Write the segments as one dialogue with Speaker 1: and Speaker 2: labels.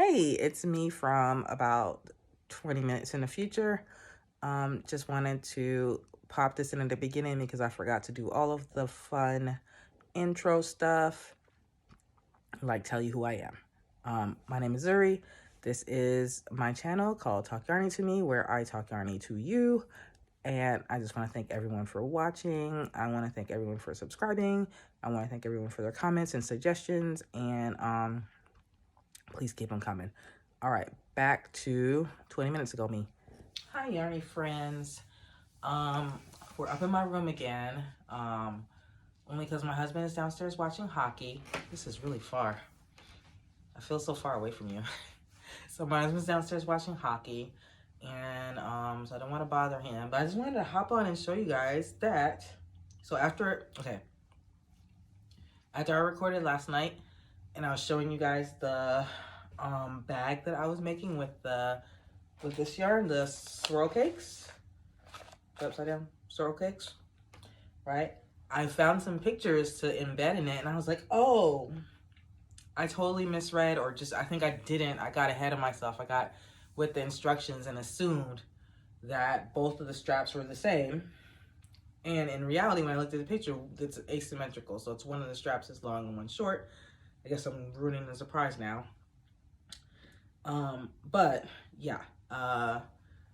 Speaker 1: Hey, it's me from about 20 minutes in the future. Just wanted to pop this in at the beginning because I forgot to do all of the fun intro stuff, like tell you who I am. My name is Zuri. This is my channel called Talk Yarny to Me, where I talk yarny to you. And I just want to thank everyone for watching. I want to thank everyone for subscribing. I want to thank everyone for their comments and suggestions. And please keep them coming. All right, back to 20 minutes ago me. Hi, Yarny friends. We're up in my room again. Only because my husband is downstairs watching hockey. This is really far. I feel so far away from you. So my husband's downstairs watching hockey. And so I don't want to bother him. But I just wanted to hop on and show you guys that. So after I recorded last night, and I was showing you guys the bag that I was making with this yarn, the swirl cakes, the upside down swirl cakes, right? I found some pictures to embed in it, and I was like, oh, I totally misread, or just I think I didn't. I got ahead of myself. I got with the instructions and assumed that both of the straps were the same. And in reality, when I looked at the picture, it's asymmetrical. So it's one of the straps is long and one short. I guess I'm ruining the surprise now. But yeah,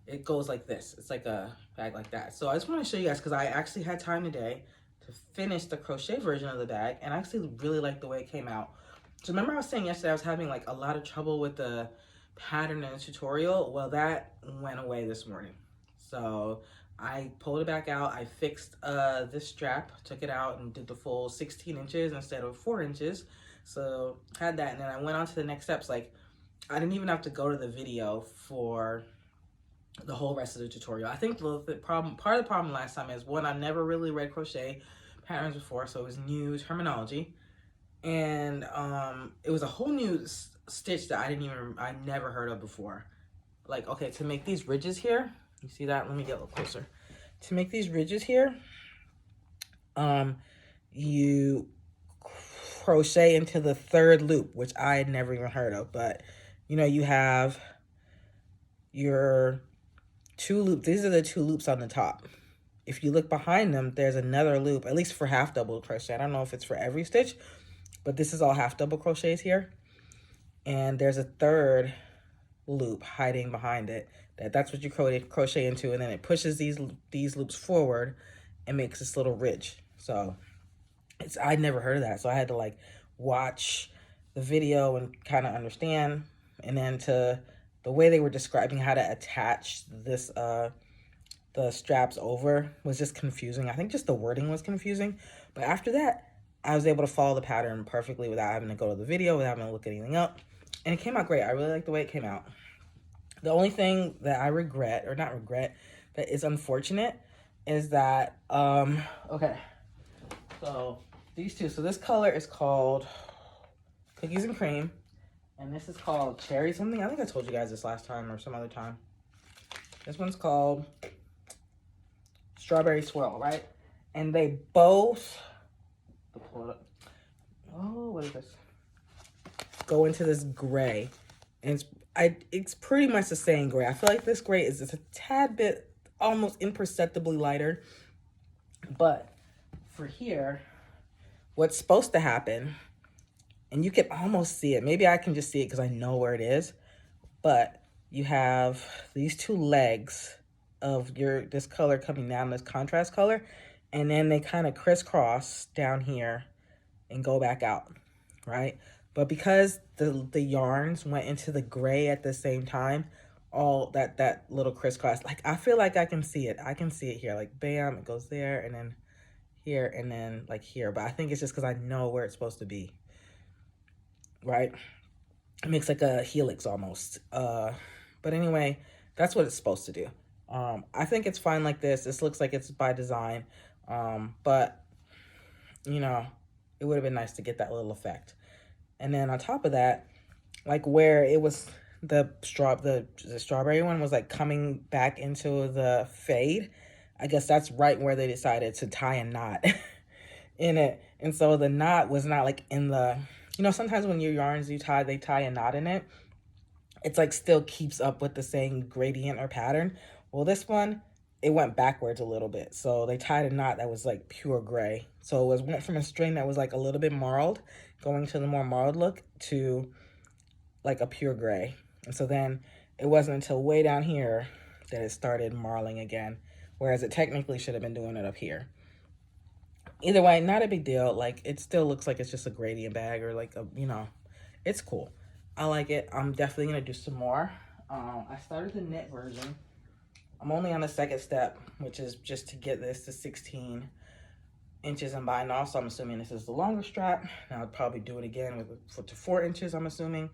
Speaker 1: it goes like this. It's like a bag like that. So I just want to show you guys, because I actually had time today to finish the crochet version of the bag, and I actually really like the way it came out. So remember I was saying yesterday I was having like a lot of trouble with the pattern in the tutorial? Well, that went away this morning. So I pulled it back out. I fixed this strap, took it out and did the full 16 inches instead of 4 inches. So had that, and then I went on to the next steps. Like, I didn't even have to go to the video for the whole rest of the tutorial. I think part of the problem last time is, one, I never really read crochet patterns before, so it was new terminology. And it was a whole new stitch that I never heard of before. Like, okay, to make these ridges here, you see that? Let me get a little closer. To make these ridges here, you crochet into the third loop, which I had never even heard of. But you know, you have your two loops. These are the two loops on the top. If you look behind them, there's another loop, at least for half double crochet. I don't know if it's for every stitch, but this is all half double crochets here. And there's a third loop hiding behind it. That's what you crochet into, and then it pushes these loops forward and makes this little ridge. So I'd never heard of that, so I had to like watch the video and kind of understand. And then the way they were describing how to attach this the straps over was just confusing. I think just the wording was confusing. But after that, I was able to follow the pattern perfectly without having to go to the video, without having to look anything up. And it came out great. I really like the way it came out. The only thing that I regret, or not regret, that is unfortunate is that, okay, so these two. So this color is called Cookies and Cream, and this is called Cherry something. I think I told you guys this last time or some other time. This one's called Strawberry Swirl, right? And they both, pull it up. Oh, what is this? Go into this gray, and it's pretty much the same gray. I feel like this gray is just a tad bit, almost imperceptibly lighter. But for here, what's supposed to happen, and you can almost see it. Maybe I can just see it because I know where it is. But you have these two legs of this color coming down, this contrast color, and then they kind of crisscross down here and go back out, right? But because the yarns went into the gray at the same time, all that little crisscross, like I feel like I can see it. I can see it here, like bam, it goes there, and then here, and then like here. But I think it's just because I know where it's supposed to be, right? It makes like a helix almost. But anyway, that's what it's supposed to do. I think it's fine like this. This looks like it's by design. But you know, it would have been nice to get that little effect. And then on top of that, like where it was the strawberry one was like coming back into the fade, I guess that's right where they decided to tie a knot in it. And so the knot was not like in the, you know, sometimes when your yarns they tie a knot in it. it's like still keeps up with the same gradient or pattern. Well, this one, it went backwards a little bit. So they tied a knot that was like pure gray. So it went from a string that was like a little bit marled, going to the more marled look, to like a pure gray. And so then it wasn't until way down here that it started marling again, whereas it technically should have been doing it up here. Either way, not a big deal. Like, it still looks like it's just a gradient bag, or like a, you know, it's cool. I like it. I'm definitely gonna do some more. I started the knit version. I'm only on the second step, which is just to get this to 16 inches and bind off. So I'm assuming this is the longer strap. And I'll probably do it again with to 4 inches, I'm assuming.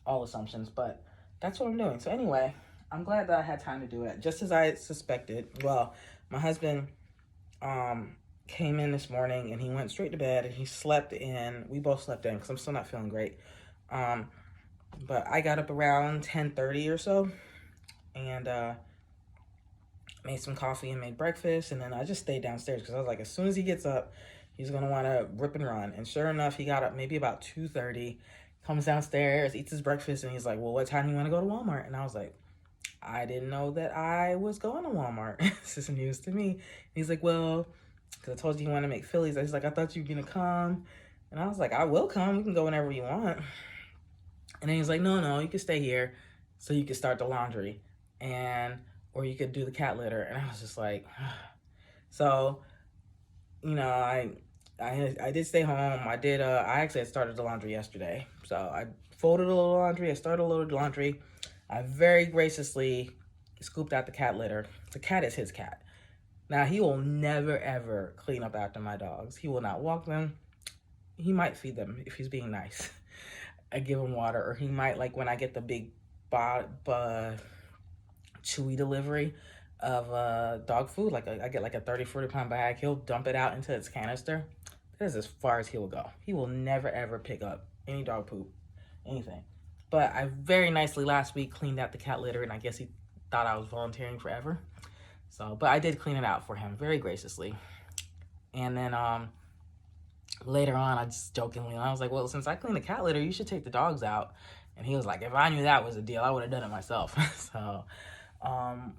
Speaker 1: All assumptions, but that's what I'm doing. So anyway, I'm glad that I had time to do it, just as I suspected. Well, my husband came in this morning and he went straight to bed and he slept in. We both slept in because I'm still not feeling great. But I got up around 10:30 or so and made some coffee and made breakfast, and then I just stayed downstairs because I was like, as soon as he gets up, he's gonna want to rip and run. And sure enough, he got up maybe about 2:30, comes downstairs, eats his breakfast, and he's like, well, what time do you want to go to Walmart? And I was like, I didn't know that I was going to Walmart. This is news to me. And he's like, well, because I told you want to make Phillies. I was like, I thought you were going to come. And I was like, I will come. We can go whenever you want. And then he's like, no, you can stay here so you can start the laundry. Or you could do the cat litter. And I was just like, so, you know, I did stay home. I actually had started the laundry yesterday. So I folded a little laundry. I started a little laundry. I very graciously scooped out the cat litter. The cat is his cat. Now, he will never, ever clean up after my dogs. He will not walk them. He might feed them if he's being nice. I give him water, or he might, like when I get the big chewy delivery of dog food, like I get like a 30-40 pound bag, he'll dump it out into its canister. That is as far as he will go. He will never, ever pick up any dog poop, anything. But I very nicely last week cleaned out the cat litter, and I guess he thought I was volunteering forever. So, but I did clean it out for him very graciously. And then later on, I just jokingly, I was like, well, since I cleaned the cat litter, you should take the dogs out. And he was like, if I knew that was a deal, I would have done it myself. So,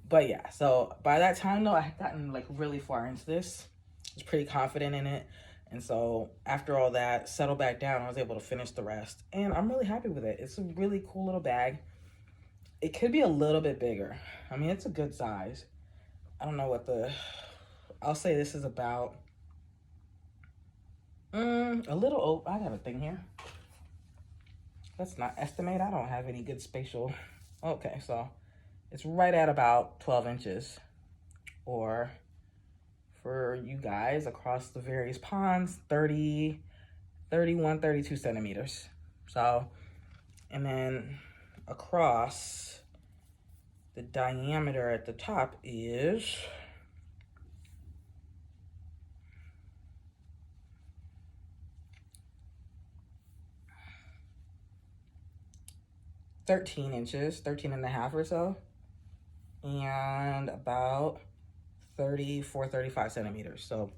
Speaker 1: but yeah, so by that time though, I had gotten like really far into this. I was pretty confident in it. And so after all that, settled back down, I was able to finish the rest. And I'm really happy with it. It's a really cool little bag. It could be a little bit bigger. I mean, it's a good size. I don't know what I'll say this is about, a little, I got a thing here. Let's not estimate. I don't have any good spatial. Okay, so it's right at about 12 inches. Or for you guys across the various ponds, 30, 31, 32 centimeters. So, and then across, the diameter at the top is 13 inches, 13 and a half or so, and about 34, 35 centimeters. So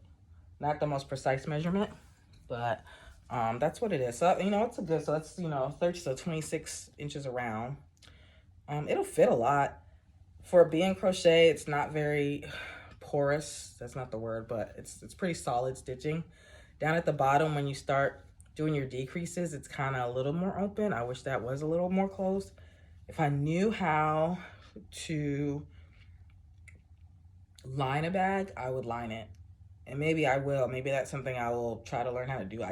Speaker 1: not the most precise measurement, but that's what it is. So, you know, it's a good, so that's, you know, 26 inches around. It'll fit a lot. For being crochet, it's not very porous. That's not the word, but it's pretty solid stitching. Down at the bottom, when you start doing your decreases, it's kind of a little more open. I wish that was a little more closed. If I knew how to line a bag, I would line it. And maybe I will. Maybe that's something I will try to learn how to do.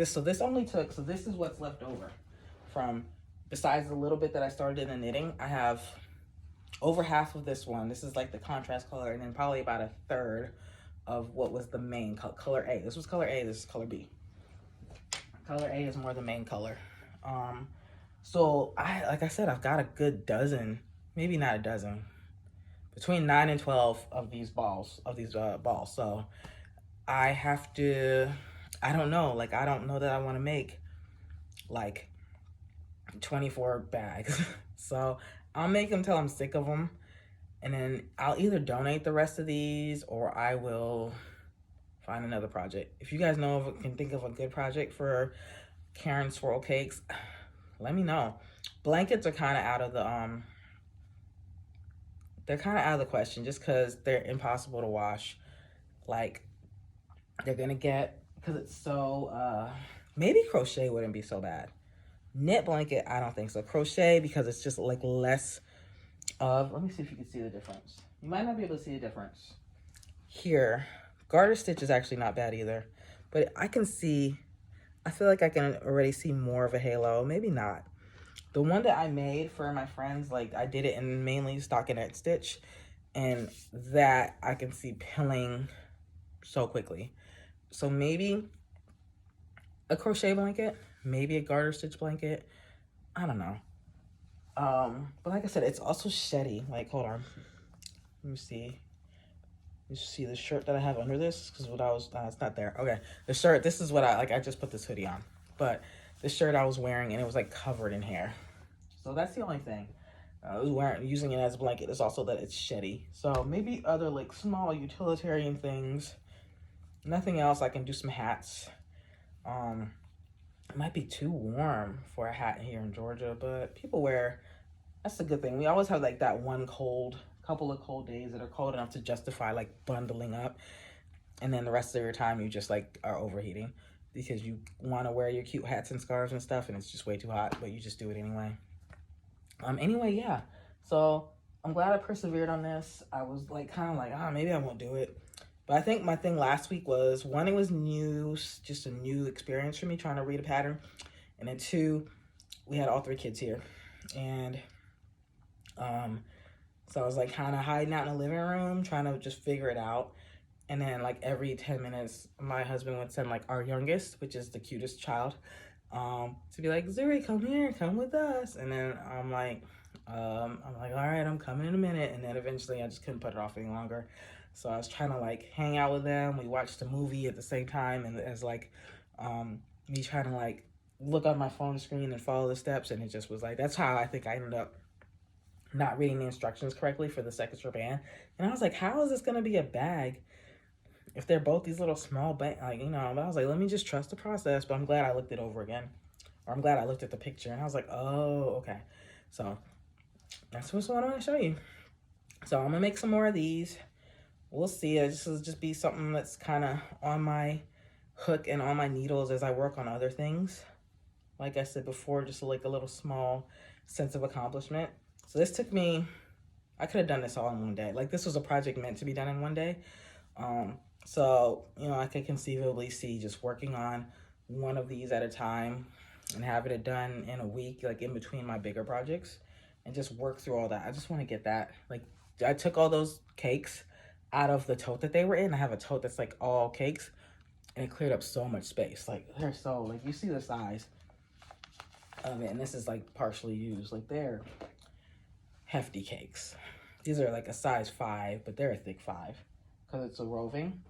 Speaker 1: So this is what's left over from, besides the little bit that I started in the knitting, I have over half of this one. This is like the contrast color, and then probably about a third of what was the main color A. This was color A, this is color B. Color A is more the main color. So like I said, I've got a good dozen, maybe not a dozen, between 9 and 12 of these balls, So I have to, I don't know that I want to make like 24 bags. So I'll make them till I'm sick of them, and then I'll either donate the rest of these or I will find another project. If you guys can think of a good project for Karen swirl cakes, let me know. Blankets are kind of out of the they're kind of out of the question just because they're impossible to wash. Like, they're gonna get, because it's so maybe crochet wouldn't be so bad. Knit blanket, I don't think so. Crochet, because it's just like less of, let me see if you can see the difference. You might not be able to see the difference here. Garter stitch is actually not bad either, but I can see, I feel like I can already see more of a halo. Maybe not. The one that I made for my friends, like I did it in mainly stockinette stitch, and that I can see pilling so quickly. So maybe a crochet blanket, maybe a garter stitch blanket. I don't know. But like I said, it's also sheddy. Like, hold on. Let me see. You see the shirt that I have under this? Because what I was, it's not there. Okay. The shirt, this is what I, like, I just put this hoodie on. But the shirt I was wearing, and it was like covered in hair. So that's the only thing. I was using it as a blanket. It's also that it's sheddy. So maybe other like small utilitarian things. Nothing else. I can do some hats. It might be too warm for a hat here in Georgia, but people wear, that's a good thing. We always have like that one couple of cold days that are cold enough to justify like bundling up. And then the rest of your time you just like are overheating because you want to wear your cute hats and scarves and stuff and it's just way too hot, but you just do it anyway. Anyway, yeah. So I'm glad I persevered on this. I was like kind of like, maybe I won't do it. But I think my thing last week was, one, it was new, just a new experience for me trying to read a pattern. And then two, we had all 3 kids here. And so I was like kind of hiding out in the living room, trying to just figure it out. And then like every 10 minutes, my husband would send like our youngest, which is the cutest child, to be like, Zuri, come here, come with us. And then I'm like, all right, I'm coming in a minute. And then eventually I just couldn't put it off any longer. So I was trying to like hang out with them. We watched a movie at the same time, and as like me trying to like look on my phone screen and follow the steps. And it just was like, that's how I think I ended up not reading the instructions correctly for the second strand. And I was like, how is this going to be a bag if they're both these little small bag, like, you know? But I was like, let me just trust the process. But I'm glad I looked it over again, or I'm glad I looked at the picture and I was like, oh, okay. So that's what I want to show you. So I'm gonna make some more of these. We'll see. This will just be something that's kind of on my hook and on my needles as I work on other things. Like I said before, just like a little small sense of accomplishment. So this took me, I could have done this all in one day. Like, this was a project meant to be done in one day. So, you know, I could conceivably see just working on one of these at a time and having it done in a week, like in between my bigger projects, and just work through all that. I just want to get that. Like, I took all those cakes out of the tote that they were in. I have a tote that's like all cakes, and it cleared up so much space. Like, they're so, like, you see the size of it, and this is like partially used. Like, they're hefty cakes. These are like a size 5, but they're a thick 5 because it's a roving.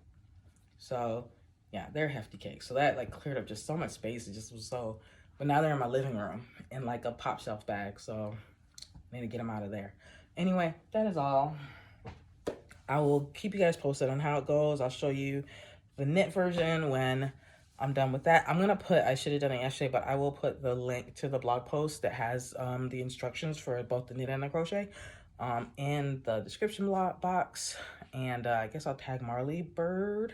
Speaker 1: So yeah, they're hefty cakes. So that like cleared up just so much space. It just was so, but now they're in my living room in like a pop shelf bag. So I need to get them out of there. Anyway, that is all. I will keep you guys posted on how it goes. I'll show you the knit version when I'm done with that. I'm gonna put, I should have done it yesterday, but I will put the link to the blog post that has the instructions for both the knit and the crochet in the description box. And I guess I'll tag Marley Bird.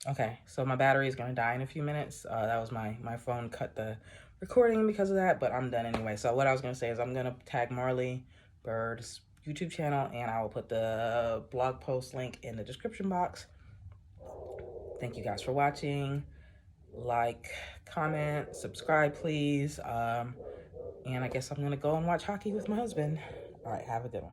Speaker 1: Okay, so my battery is gonna die in a few minutes. That was my phone cut the recording because of that, but I'm done anyway. So what I was gonna say is I'm gonna tag Marley Bird's YouTube channel, and I will put the blog post link in the description box. Thank you guys for watching. Like, comment, subscribe, please. And I guess I'm gonna go and watch hockey with my husband. All right, have a good one.